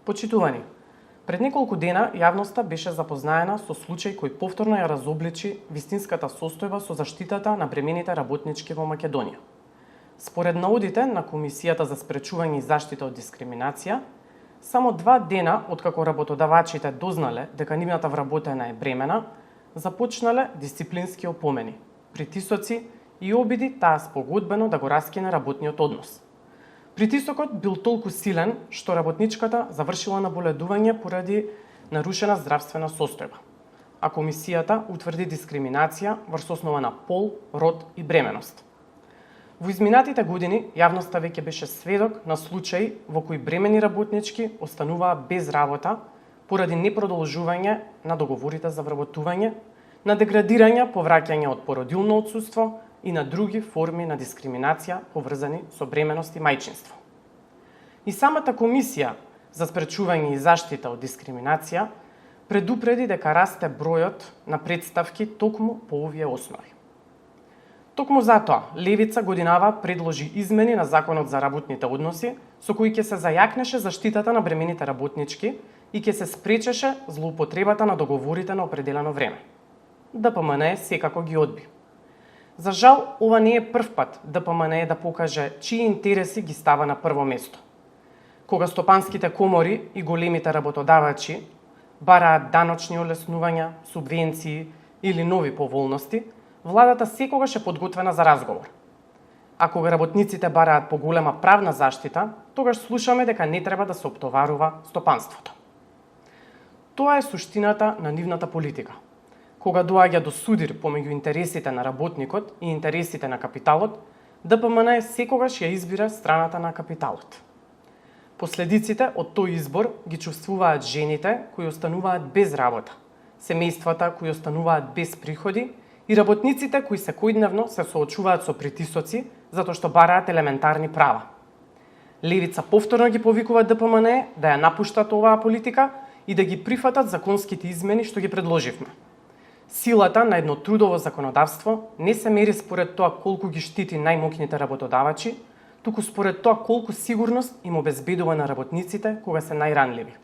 Почитувани, пред неколку дена јавноста беше запознаена со случај кој повторно ја разобличи вистинската состојба со заштитата на бремените работнички во Македонија. Според наудите на Комисијата за спречување и заштита од дискриминација, само 2 дена откако работодавачите дознале дека нивната вработена е бремена, започнале дисциплински опомени, притисоци и обиди таа спогодбено да го раскине работниот однос. Притисокот бил толку силен што работничката завршила наболедување поради нарушена здравствена состојба, а комисијата утврди дискриминација врз основа на пол, род и бременост. Во изминатите години јавноста веќе беше сведок на случаи во кои бремени работнички остануваа без работа поради непродолжување на договорите за вработување, на деградирање по враќање од породилно отсуство и на други форми на дискриминација поврзани со бременост и мајчинство. И самата Комисија за спречување и заштита од дискриминација предупреди дека расте бројот на претставки токму по овие основи. Токму затоа, Левица годинава предложи измени на Законот за работните односи, со кои ќе се зајакнеше заштитата на бремените работнички и ќе се спречеше злоупотребата на договорите на определено време. ДПМН секако ги одби. За жал, ова не е прв пат ДПМН да покаже чии интереси ги става на прво место. Кога стопанските комори и големите работодавачи бараат даночни олеснувања, субвенции или нови поволности, владата секогаш е подготвена за разговор. А кога работниците бараат поголема правна заштита, тогаш слушаме дека не треба да се оптоварува стопанството. Тоа е суштината на нивната политика. Кога доаѓа до судир помеѓу интересите на работникот и интересите на капиталот, ДПМН секогаш ја избира страната на капиталот. Последиците од тој избор ги чувствуваат жените кои остануваат без работа, семејствата кои остануваат без приходи и работниците кои секојдневно се соочуваат со притисоци затоа што бараат елементарни права. Левица повторно ги повикува ДПМН да ја напуштат оваа политика и да ги прифатат законските измени што ги предложивме. Силата на едно трудово законодавство не се мери според тоа колку ги штити најмокните работодавачи, туку според тоа колку сигурност им обезбедува на работниците кога се најранливи.